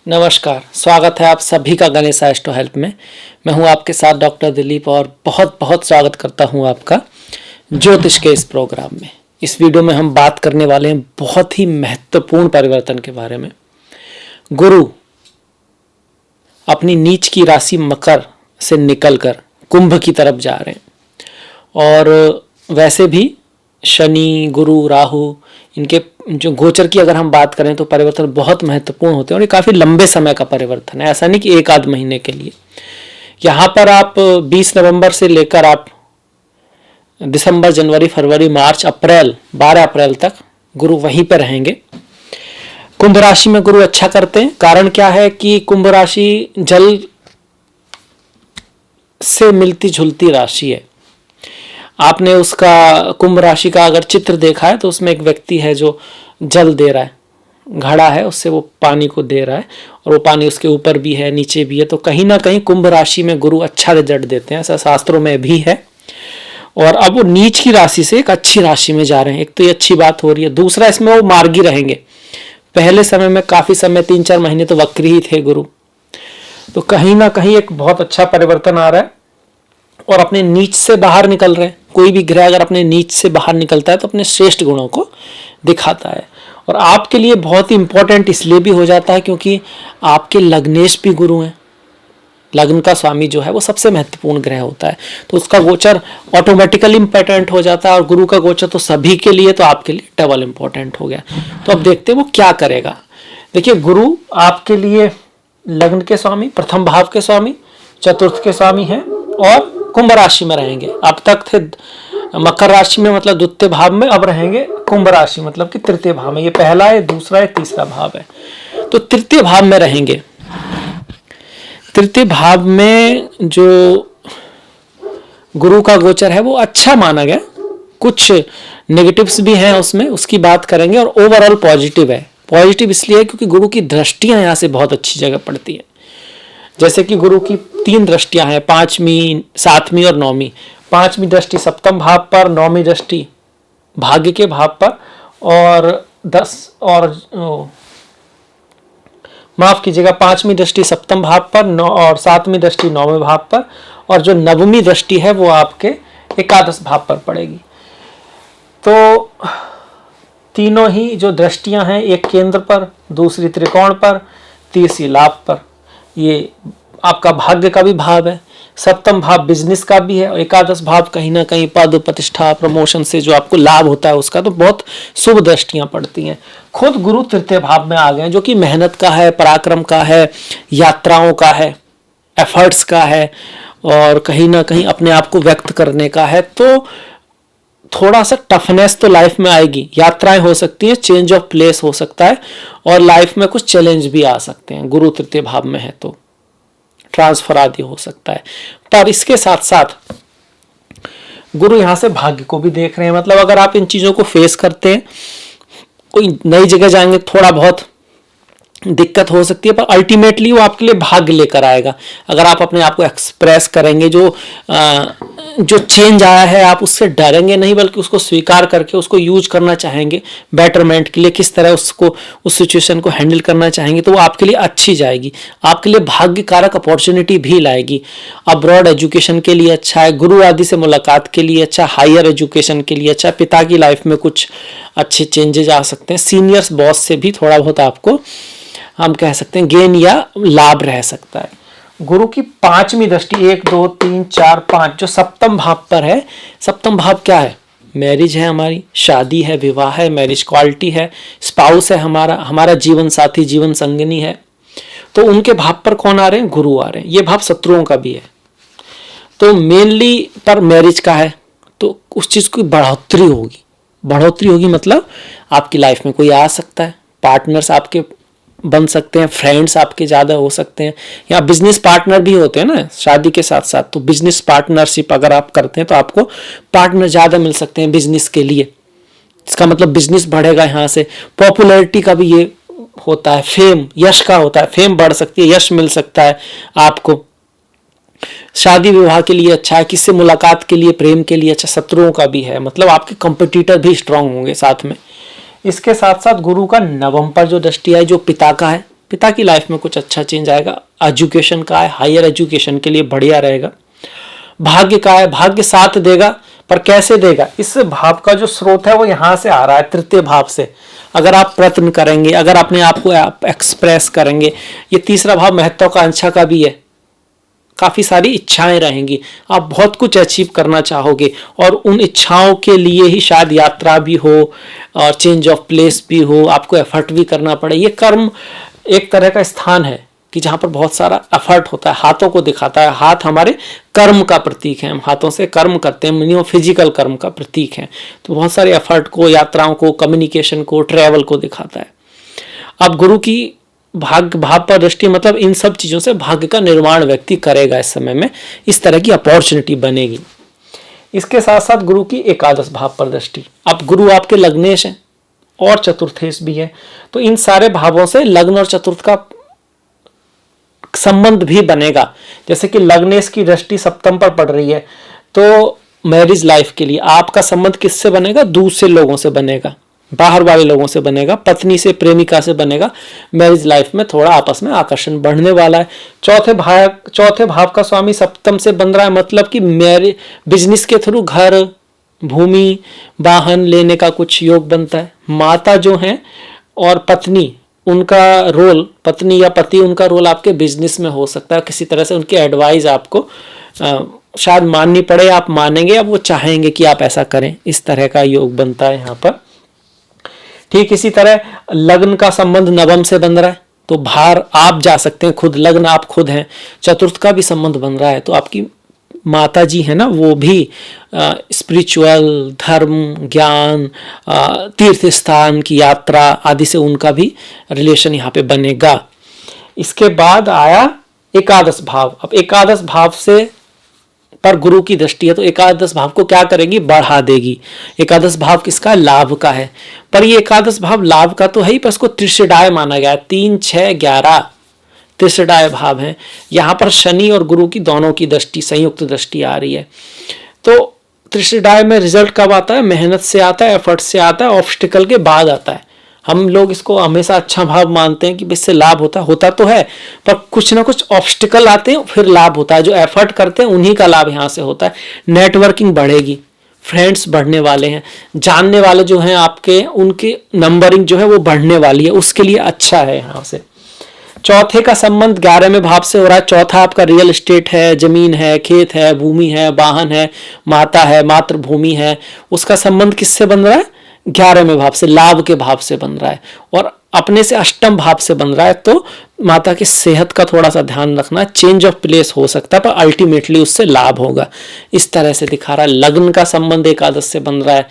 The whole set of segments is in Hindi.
नमस्कार, स्वागत है आप सभी का गणेश एस्ट्रो हेल्प में। मैं हूं आपके साथ डॉक्टर दिलीप और बहुत बहुत स्वागत करता हूं आपका ज्योतिष के इस प्रोग्राम में। इस वीडियो में हम बात करने वाले हैं बहुत ही महत्वपूर्ण परिवर्तन के बारे में। गुरु अपनी नीच की राशि मकर से निकलकर कुंभ की तरफ जा रहे हैं और वैसे भी शनि, गुरु, राहु इनके जो गोचर की अगर हम बात करें तो परिवर्तन बहुत महत्वपूर्ण होते हैं और ये काफ़ी लंबे समय का परिवर्तन है, ऐसा नहीं कि एक आध महीने के लिए। यहाँ पर आप 20 नवंबर से लेकर आप दिसंबर, जनवरी, फरवरी, मार्च, अप्रैल 12 अप्रैल तक गुरु वहीं पर रहेंगे। कुंभ राशि में गुरु अच्छा करते हैं। कारण क्या है कि कुंभ राशि जल से मिलती जुलती राशि है। आपने उसका कुंभ राशि का अगर चित्र देखा है तो उसमें एक व्यक्ति है जो जल दे रहा है, घड़ा है उससे वो पानी को दे रहा है और वो पानी उसके ऊपर भी है, नीचे भी है। तो कहीं ना कहीं कुंभ राशि में गुरु अच्छा रिजल्ट देते हैं, ऐसा शास्त्रों में भी है। और अब वो नीच की राशि से एक अच्छी राशि में जा रहे हैं, एक तो ये अच्छी बात हो रही है। दूसरा, इसमें वो मार्गी रहेंगे। पहले समय में काफी समय 3-4 महीने तो वक्री ही थे गुरु, तो कहीं ना कहीं एक बहुत अच्छा परिवर्तन आ रहा है और अपने नीच से बाहर निकल रहे हैं। कोई भी ग्रह अगर अपने नीच से बाहर निकलता है तो अपने श्रेष्ठ गुणों को दिखाता है। और आपके लिए बहुत ही इंपॉर्टेंट इसलिए भी हो जाता है क्योंकि आपके लग्नेश भी गुरु हैं। लग्न का स्वामी जो है वो सबसे महत्वपूर्ण ग्रह होता है, तो उसका गोचर ऑटोमेटिकली इंपॉर्टेंट हो जाता है। और गुरु का गोचर तो सभी के लिए, तो आपके लिए डबल इंपॉर्टेंट हो गया। तो अब देखते हैं वो क्या करेगा। देखिए, गुरु आपके लिए लग्न के स्वामी, प्रथम भाव के स्वामी, चतुर्थ के स्वामी हैं और कुंभ राशि में रहेंगे। अब तक थे मकर राशि में मतलब द्वितीय भाव में, अब रहेंगे कुंभ राशि मतलब कि तृतीय भाव में। ये पहला है, दूसरा है, तीसरा भाव है, तो तृतीय भाव में रहेंगे। तृतीय भाव में जो गुरु का गोचर है वो अच्छा माना गया। कुछ नेगेटिव्स भी हैं उसमें, उसकी बात करेंगे। और ओवरऑल पॉजिटिव है। पॉजिटिव इसलिए क्योंकि गुरु की दृष्टियां यहाँ से बहुत अच्छी जगह पड़ती है। जैसे कि गुरु की 3 दृष्टियां हैं, 5वीं, 7वीं और 9वीं। 5वीं दृष्टि सप्तम भाव पर, 9वीं दृष्टि भाग्य के भाव पर और 5वीं दृष्टि सप्तम भाव पर और 7वीं दृष्टि 9वें भाव पर, और जो 9वीं दृष्टि है वो आपके एकादश भाव पर पड़ेगी। तो तीनों ही जो दृष्टियां हैं, एक केंद्र पर, दूसरी त्रिकोण पर, तीसरी लाभ पर। ये आपका भाग्य का भी भाव है, सप्तम भाव बिजनेस का भी है और एकादश भाव कहीं ना कहीं पद, प्रतिष्ठा, प्रमोशन से जो आपको लाभ होता है उसका। तो बहुत शुभ दृष्टियां पड़ती हैं। खुद गुरु तृतीय भाव में आ गए जो कि मेहनत का है, पराक्रम का है, यात्राओं का है, एफर्ट्स का है और कहीं ना कहीं अपने आप को व्यक्त करने का है। तो थोड़ा सा टफनेस तो लाइफ में आएगी, यात्राएं हो सकती हैं, चेंज ऑफ प्लेस हो सकता है और लाइफ में कुछ चैलेंज भी आ सकते हैं। गुरु तृतीय भाव में है तो ट्रांसफर आदि हो सकता है। पर इसके साथ साथ गुरु यहां से भाग्य को भी देख रहे हैं। मतलब अगर आप इन चीजों को फेस करते हैं, कोई नई जगह जाएंगे, थोड़ा बहुत दिक्कत हो सकती है, पर अल्टीमेटली वो आपके लिए भाग्य लेकर आएगा। अगर आप अपने आप को एक्सप्रेस करेंगे, जो चेंज आया है आप उससे डरेंगे नहीं बल्कि उसको स्वीकार करके उसको यूज करना चाहेंगे बेटरमेंट के लिए, किस तरह उसको उस सिचुएशन को हैंडल करना चाहेंगे, तो वो आपके लिए अच्छी जाएगी। आपके लिए भाग्य कारक अपॉर्चुनिटी भी लाएगी। अब्रॉड एजुकेशन के लिए अच्छा है, गुरु आदि से मुलाकात के लिए अच्छा, हायर एजुकेशन के लिए अच्छा, पिता की लाइफ में कुछ अच्छे चेंजेस आ सकते हैं। सीनियर्स बॉस से भी थोड़ा बहुत आपको हम कह सकते हैं गेन या लाभ रह सकता है। गुरु की 5वीं दृष्टि 1, 2, 3, 4, 5 जो सप्तम भाव पर है। सप्तम भाव क्या है? मैरिज है, हमारी शादी है, विवाह है, मैरिज क्वालिटी है, स्पाउस है, हमारा जीवन साथी, जीवन संगिनी है। तो उनके भाव पर कौन आ रहे हैं? गुरु आ रहे हैं। ये भाव शत्रुओं का भी है, तो मेनली पर मैरिज का है, तो उस चीज की बढ़ोतरी होगी। मतलब आपकी लाइफ में कोई आ सकता है, पार्टनर्स आपके बन सकते हैं, फ्रेंड्स आपके ज़्यादा हो सकते हैं, या बिजनेस पार्टनर भी होते हैं ना शादी के साथ साथ। तो बिजनेस पार्टनरशिप अगर आप करते हैं तो आपको पार्टनर ज़्यादा मिल सकते हैं बिजनेस के लिए। इसका मतलब बिजनेस बढ़ेगा। यहाँ से पॉपुलैरिटी का भी ये होता है, फेम, यश का होता है, फेम बढ़ सकती है, यश मिल सकता है आपको। शादी विवाह के लिए अच्छा है, किससे मुलाकात के लिए, प्रेम के लिए अच्छा। शत्रुओं का भी है, मतलब आपके कंपटीटर भी स्ट्रांग होंगे साथ में। इसके साथ साथ गुरु का 9वें पर जो दृष्टि है, जो पिता का है, पिता की लाइफ में कुछ अच्छा चेंज आएगा। एजुकेशन का है, हायर एजुकेशन के लिए बढ़िया रहेगा। भाग्य का है, भाग्य साथ देगा, पर कैसे देगा? इस भाव का जो स्रोत है वो यहां से आ रहा है, तृतीय भाव से। अगर आप प्रयत्न करेंगे, अगर अपने आप को एक्सप्रेस करेंगे। ये तीसरा भाव महत्वाकांक्षा का भी है, काफी सारी इच्छाएं रहेंगी, आप बहुत कुछ अचीव करना चाहोगे और उन इच्छाओं के लिए ही शायद यात्रा भी हो और चेंज ऑफ प्लेस भी हो, आपको एफर्ट भी करना पड़े। ये कर्म एक तरह का स्थान है कि जहां पर बहुत सारा एफर्ट होता है, हाथों को दिखाता है। हाथ हमारे कर्म का प्रतीक है, हम हाथों से कर्म करते हैं, मिनिमम फिजिकल कर्म का प्रतीक है। तो बहुत सारे एफर्ट को, यात्राओं को, कम्युनिकेशन को, ट्रैवल को दिखाता है। अब गुरु की भाग्य भाव पर दृष्टि मतलब इन सब चीजों से भाग्य का निर्माण व्यक्ति करेगा। इस समय में इस तरह की अपॉर्चुनिटी बनेगी। इसके साथ साथ गुरु की एकादश भाव पर दृष्टि। अब गुरु आपके लग्नेश हैं और चतुर्थेश भी है, तो इन सारे भावों से लग्न और चतुर्थ का संबंध भी बनेगा। जैसे कि लग्नेश की दृष्टि सप्तम पर पड़ रही है, तो मैरिज लाइफ के लिए आपका संबंध किससे बनेगा? दूसरे लोगों से बनेगा, बाहर वाले लोगों से बनेगा, पत्नी से, प्रेमिका से बनेगा। मैरिज लाइफ में थोड़ा आपस में आकर्षण बढ़ने वाला है। चौथे भाव का स्वामी सप्तम से बन रहा है, मतलब कि मैरिज बिजनेस के थ्रू घर, भूमि, वाहन लेने का कुछ योग बनता है। माता जो है और पत्नी, उनका रोल, पत्नी या पति, उनका रोल आपके बिजनेस में हो सकता है। किसी तरह से उनकी एडवाइस आपको शायद माननी पड़े, आप मानेंगे या वो चाहेंगे कि आप ऐसा करें। इस तरह का योग बनता है यहाँ पर। ठीक इसी तरह लग्न का संबंध नवम से बन रहा है, तो बाहर आप जा सकते हैं खुद, लग्न आप खुद हैं। चतुर्थ का भी संबंध बन रहा है, तो आपकी माता जी है ना, वो भी स्पिरिचुअल, धर्म, ज्ञान, तीर्थ स्थान की यात्रा आदि से उनका भी रिलेशन यहाँ पे बनेगा। इसके बाद आया एकादश भाव। अब एकादश भाव से पर गुरु की दृष्टि है, तो एकादश भाव को क्या करेगी? बढ़ा देगी। एकादश भाव किसका? लाभ का है। पर ये एकादश भाव लाभ का तो है ही, पर इसको त्रिषडाय माना गया है। 3, 6, 11 त्रिषडाय भाव है। यहाँ पर शनि और गुरु की दोनों की दृष्टि, संयुक्त दृष्टि आ रही है। तो त्रिषडाय में रिजल्ट कब आता है? मेहनत से आता है, एफर्ट से आता है, ऑब्स्टिकल के बाद आता है। हम लोग इसको हमेशा अच्छा भाव मानते हैं कि इससे लाभ होता तो है, पर कुछ ना कुछ ऑब्स्टिकल आते हैं फिर लाभ होता है। जो एफर्ट करते हैं उन्हीं का लाभ यहाँ से होता है। नेटवर्किंग बढ़ेगी, फ्रेंड्स बढ़ने वाले हैं, जानने वाले जो हैं आपके, उनकी नंबरिंग जो है वो बढ़ने वाली है, उसके लिए अच्छा है यहाँ से। चौथे का संबंध 11वें भाव से हो रहा है। चौथा आपका रियल एस्टेट है, जमीन है, खेत है, भूमि है, वाहन है, माता है, मातृभूमि है। उसका संबंध किससे बन रहा है? 11वें भाव से, लाभ के भाव से बन रहा है, और अपने से अष्टम भाव से बन रहा है। तो माता की सेहत का थोड़ा सा ध्यान रखना। चेंज ऑफ प्लेस हो सकता है, पर अल्टीमेटली उससे लाभ होगा। इस तरह से दिखा रहा है। लग्न का संबंध एकादश से बन रहा है।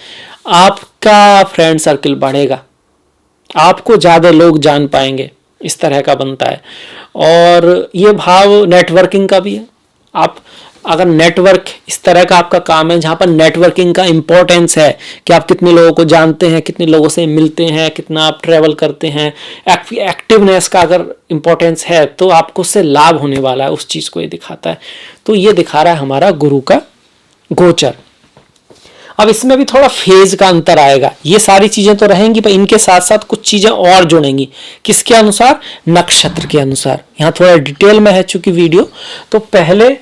आपका फ्रेंड सर्किल बढ़ेगा, आपको ज्यादा लोग जान पाएंगे, इस तरह का बनता है। और ये भाव नेटवर्किंग का भी है। आप अगर नेटवर्क, इस तरह का आपका काम है जहां पर नेटवर्किंग का इंपॉर्टेंस है कि आप कितने लोगों को जानते हैं, कितने लोगों से मिलते हैं, कितना आप ट्रेवल करते हैं, एक्टिवनेस का अगर इंपॉर्टेंस है, तो आपको उससे लाभ होने वाला है। उस चीज को ये दिखाता है। तो ये दिखा रहा है हमारा गुरु का गोचर। अब इसमें भी थोड़ा फेज का अंतर आएगा। ये सारी चीजें तो रहेंगी, पर इनके साथ साथ कुछ चीजें और जुड़ेंगी। किसके अनुसार? नक्षत्र के अनुसार। यहाँ थोड़ा डिटेल में है चूंकि वीडियो। तो पहले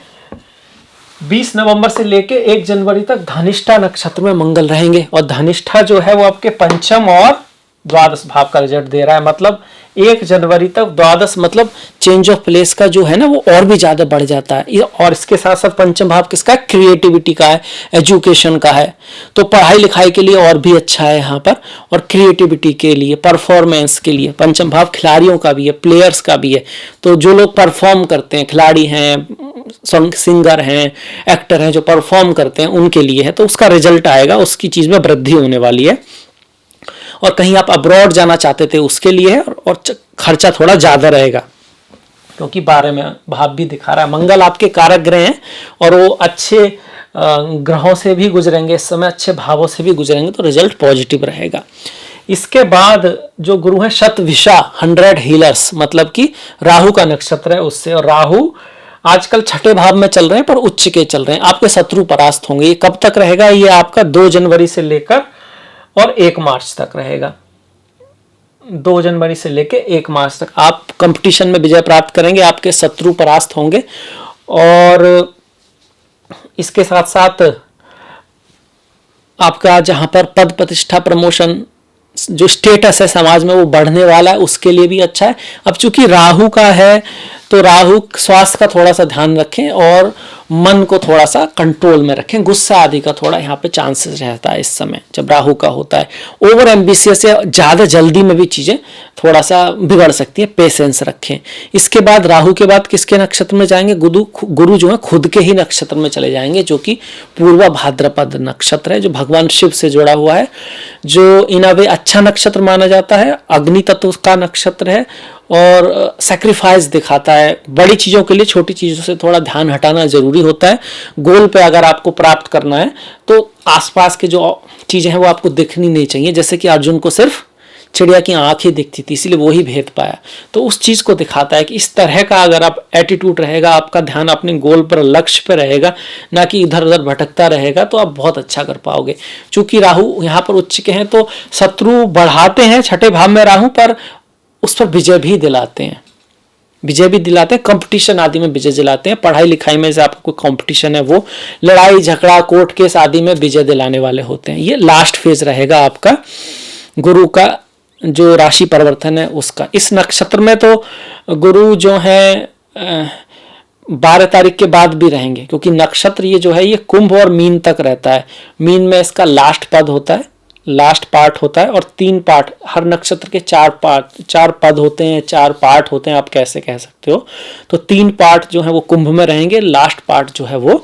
20 नवंबर से लेके 1 जनवरी तक धनिष्ठा नक्षत्र में मंगल रहेंगे, और धनिष्ठा जो है वो आपके पंचम और द्वादश भाव का रिजल्ट दे रहा है। मतलब 1 जनवरी तक द्वादश मतलब चेंज ऑफ प्लेस का जो है ना, वो और भी ज्यादा बढ़ जाता है। और इसके साथ साथ पंचम भाव किसका? क्रिएटिविटी का है, एजुकेशन का है। तो पढ़ाई लिखाई के लिए और भी अच्छा है यहाँ पर, और क्रिएटिविटी के लिए, परफॉर्मेंस के लिए। पंचम भाव खिलाड़ियों का भी है, प्लेयर्स का भी है। तो जो लोग परफॉर्म करते हैं, खिलाड़ी हैं, सिंगर हैं, एक्टर हैं, जो परफॉर्म करते हैं, उनके लिए है। तो उसका रिजल्ट आएगा, उसकी चीज में वृद्धि होने वाली है। और कहीं आप अब्रॉड जाना चाहते थे उसके लिए है, और खर्चा थोड़ा ज्यादा रहेगा, क्योंकि 12वें भाव भी दिखा रहा है। मंगल आपके कारक ग्रह हैं, और वो अच्छे ग्रहों से भी गुजरेंगे इस समय, अच्छे भावों से भी गुजरेंगे, तो रिजल्ट पॉजिटिव रहेगा। इसके बाद जो गुरु है शतभिषा, 100 हीलर्स, मतलब कि राहु का नक्षत्र है उससे। और राहु आजकल 6ठे भाव में चल रहे हैं, पर उच्च के चल रहे हैं। आपके शत्रु परास्त होंगे। ये कब तक रहेगा? ये आपका 2 जनवरी से लेकर और 1 मार्च तक रहेगा। 2 जनवरी से लेके 1 मार्च तक आप कंपटीशन में विजय प्राप्त करेंगे, आपके शत्रु परास्त होंगे। और इसके साथ साथ आपका जहाँ पर पद प्रतिष्ठा प्रमोशन जो स्टेटस है समाज में वो बढ़ने वाला है, उसके लिए भी अच्छा है। अब चूंकि राहु का है तो राहु स्वास्थ्य का थोड़ा सा ध्यान रखें और मन को थोड़ा सा कंट्रोल में रखें। गुस्सा आदि का थोड़ा यहाँ पे चांसेस रहता है इस समय जब राहु का होता है। ओवर एम्बिशियस या ज़्यादा जल्दी में भी चीज़ें थोड़ा सा बिगड़ सकती है, पेशेंस रखें। इसके बाद राहु के बाद किसके नक्षत्र में जाएंगे? गुरु जो है खुद के ही नक्षत्र में चले जाएंगे, जो कि पूर्वा भाद्रपद नक्षत्र है, जो भगवान शिव से जुड़ा हुआ है, जो इन अवे अच्छा नक्षत्र माना जाता है, अग्नि तत्व का नक्षत्र है और सैक्रिफाइस दिखाता है। बड़ी चीज़ों के लिए छोटी चीज़ों से थोड़ा ध्यान हटाना जरूरी होता है। गोल पे अगर आपको प्राप्त करना है तो आसपास के जो चीज़ें हैं वो आपको दिखनी नहीं चाहिए। जैसे कि अर्जुन को सिर्फ चिड़िया की आंख ही दिखती थी, इसलिए वो ही भेद पाया। तो उस चीज़ को दिखाता है कि इस तरह का अगर आप एटीट्यूड रहेगा, आपका ध्यान अपने गोल पर, लक्ष्य पर रहेगा, ना कि इधर उधर भटकता रहेगा, तो आप बहुत अच्छा कर पाओगे। चूंकि राहु यहाँ पर उच्च के हैं तो शत्रु बढ़ाते हैं 6ठे भाव में राहु, पर उस पर विजय भी दिलाते हैं, कंपटीशन आदि में विजय दिलाते हैं। पढ़ाई लिखाई में जैसे आपको कोई कंपटीशन है, वो लड़ाई झगड़ा कोर्ट केस आदि में विजय दिलाने वाले होते हैं। ये लास्ट फेज रहेगा आपका गुरु का जो राशि परिवर्तन है उसका। इस नक्षत्र में तो गुरु जो है 12 तारीख के बाद भी रहेंगे, क्योंकि नक्षत्र ये जो है ये कुंभ और मीन तक रहता है। मीन में इसका लास्ट पद होता है, लास्ट पार्ट होता है, और 3 पार्ट, हर नक्षत्र के 4 पद होते हैं, 4 पार्ट होते हैं, आप कैसे कह सकते हो। तो 3 पार्ट जो है वो कुंभ में रहेंगे, लास्ट पार्ट जो है वो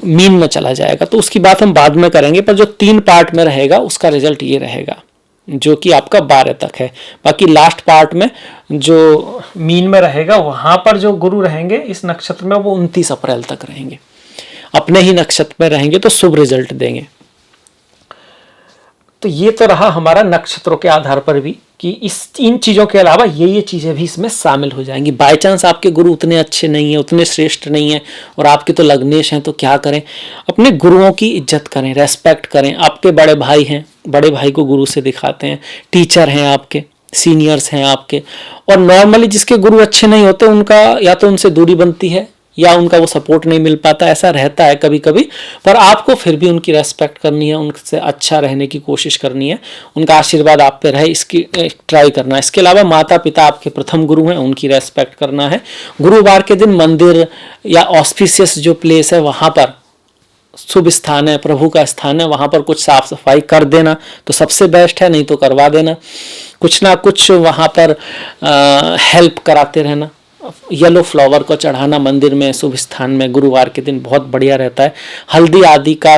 मीन में चला जाएगा। तो उसकी बात हम बाद में करेंगे, पर जो 3 पार्ट में रहेगा उसका रिजल्ट ये रहेगा, जो कि आपका 12 तक है। बाकी लास्ट पार्ट में जो मीन में रहेगा वहां पर जो गुरु रहेंगे इस नक्षत्र में, वो 29 अप्रैल तक रहेंगे, अपने ही नक्षत्र में रहेंगे, तो शुभ रिजल्ट देंगे। तो ये तो रहा हमारा नक्षत्रों के आधार पर भी कि इन चीज़ों के अलावा ये चीज़ें भी इसमें शामिल हो जाएंगी। बाय चांस आपके गुरु उतने अच्छे नहीं हैं, उतने श्रेष्ठ नहीं हैं, और आपके तो लग्नेश हैं, तो क्या करें? अपने गुरुओं की इज्जत करें, रेस्पेक्ट करें। आपके बड़े भाई हैं, बड़े भाई को गुरु से दिखाते हैं, टीचर हैं आपके, सीनियर्स हैं आपके। और नॉर्मली जिसके गुरु अच्छे नहीं होते उनका या तो उनसे दूरी बनती है या उनका वो सपोर्ट नहीं मिल पाता, ऐसा रहता है कभी कभी। पर आपको फिर भी उनकी रेस्पेक्ट करनी है, उनसे अच्छा रहने की कोशिश करनी है, उनका आशीर्वाद आप पे रहे इसकी ट्राई करना है। इसके अलावा माता पिता आपके प्रथम गुरु हैं, उनकी रेस्पेक्ट करना है। गुरुवार के दिन मंदिर या ऑस्पिशियस जो प्लेस है वहाँ पर, शुभ स्थान है, प्रभु का स्थान है, वहाँ पर कुछ साफ सफाई कर देना तो सबसे बेस्ट है, नहीं तो करवा देना। कुछ ना कुछ वहाँ पर हेल्प कराते रहना। येलो फ्लावर को चढ़ाना मंदिर में, शुभ स्थान में गुरुवार के दिन बहुत बढ़िया रहता है। हल्दी आदि का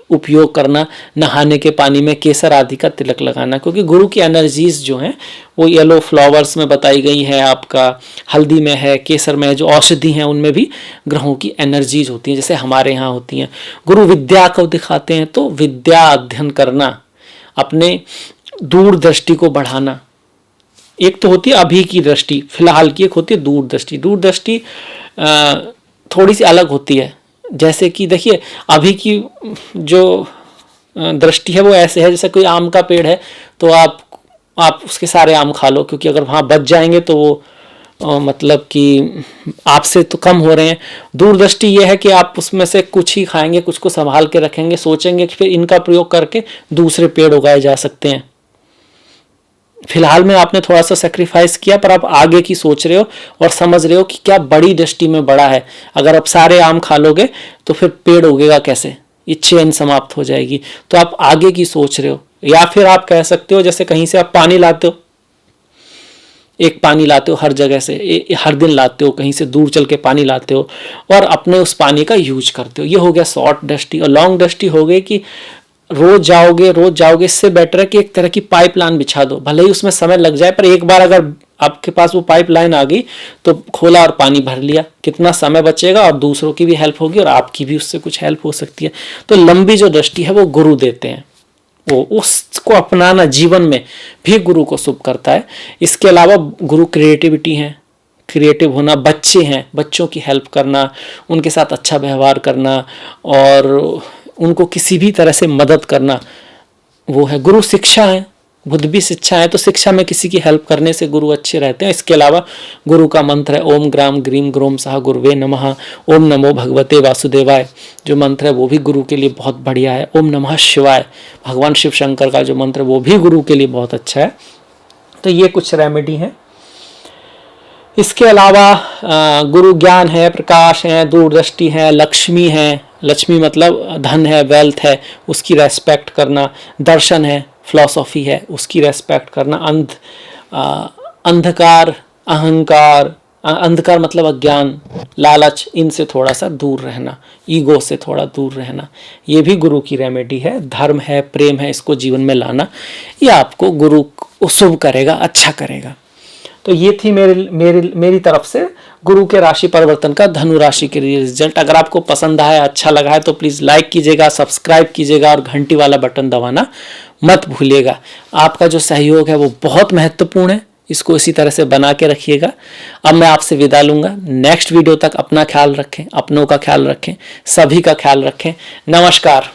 उपयोग करना, नहाने के पानी में केसर आदि का तिलक लगाना, क्योंकि गुरु की एनर्जीज जो हैं वो येलो फ्लावर्स में बताई गई है, आपका हल्दी में है, केसर में है, जो औषधि हैं उनमें भी ग्रहों की एनर्जीज होती हैं, जैसे हमारे यहाँ होती हैं। गुरु विद्या को दिखाते हैं, तो विद्या अध्ययन करना, अपने दूरदृष्टि को बढ़ाना। एक तो होती है अभी की दृष्टि, फिलहाल की, एक होती है दूरदृष्टि। दूरदृष्टि थोड़ी सी अलग होती है। जैसे कि देखिए अभी की जो दृष्टि है वो ऐसे है, जैसे कोई आम का पेड़ है तो आप उसके सारे आम खा लो, क्योंकि अगर वहाँ बच जाएंगे तो वो मतलब कि आपसे तो कम हो रहे हैं। दूरदृष्टि ये है कि आप उसमें से कुछ ही खाएंगे, कुछ को संभाल के रखेंगे, सोचेंगे कि फिर इनका प्रयोग करके दूसरे पेड़ उगाए जा सकते हैं। फिलहाल में आपने थोड़ा सा सेक्रीफाइस किया, पर आप आगे की सोच रहे हो और समझ रहे हो कि क्या बड़ी दृष्टि में बड़ा है। अगर आप सारे आम खा लोगे तो फिर पेड़ उगेगा कैसे, ये चेन समाप्त हो जाएगी। तो आप आगे की सोच रहे हो। या फिर आप कह सकते हो जैसे कहीं से आप पानी लाते हो, एक पानी लाते हो हर जगह से, हर दिन लाते हो, कहीं से दूर चल के पानी लाते हो और अपने उस पानी का यूज करते हो। ये हो गया शॉर्ट दृष्टि। और लॉन्ग दृष्टि हो गई कि रोज जाओगे। इससे बेटर है कि एक तरह की पाइपलाइन बिछा दो, भले ही उसमें समय लग जाए, पर एक बार अगर आपके पास वो पाइपलाइन आ गई तो खोला और पानी भर लिया, कितना समय बचेगा और दूसरों की भी हेल्प होगी और आपकी भी उससे कुछ हेल्प हो सकती है। तो लंबी जो दृष्टि है वो गुरु देते हैं, वो उसको अपनाना जीवन में भी गुरु को शुभ करता है। इसके अलावा गुरु क्रिएटिविटी है, क्रिएटिव होना, बच्चे हैं, बच्चों की हेल्प करना, उनके साथ अच्छा व्यवहार करना और उनको किसी भी तरह से मदद करना, वो है गुरु। शिक्षा है, बुद्ध भी शिक्षा है, तो शिक्षा में किसी की हेल्प करने से गुरु अच्छे रहते हैं। इसके अलावा गुरु का मंत्र है ओम ग्राम ग्रीम ग्रोम सह गुरुवे नमः, ओम नमो भगवते वासुदेवाय, जो मंत्र है वो भी गुरु के लिए बहुत बढ़िया है। ओम नमः शिवाय, भगवान शिव शंकर का जो मंत्र है वो भी गुरु के लिए बहुत अच्छा है। तो ये कुछ रेमेडी हैं। इसके अलावा गुरु ज्ञान है, प्रकाश है, दूरदृष्टि है, लक्ष्मी है, लक्ष्मी मतलब धन है, वेल्थ है, उसकी रेस्पेक्ट करना, दर्शन है, फिलॉसफी है, उसकी रेस्पेक्ट करना, अंधकार, अहंकार, अंधकार मतलब अज्ञान, लालच, इनसे थोड़ा सा दूर रहना, ईगो से थोड़ा दूर रहना, ये भी गुरु की रेमेडी है। धर्म है, प्रेम है, इसको जीवन में लाना, ये आपको गुरु शुभ करेगा, अच्छा करेगा। तो ये थी मेरी तरफ से गुरु के राशि परिवर्तन का धनु राशि के लिए रिजल्ट। अगर आपको पसंद आया, अच्छा लगा है तो प्लीज़ लाइक कीजिएगा, सब्सक्राइब कीजिएगा और घंटी वाला बटन दबाना मत भूलिएगा। आपका जो सहयोग है वो बहुत महत्वपूर्ण है, इसको इसी तरह से बना के रखिएगा। अब मैं आपसे विदा लूँगा। नेक्स्ट वीडियो तक अपना ख्याल रखें, अपनों का ख्याल रखें, सभी का ख्याल रखें। नमस्कार।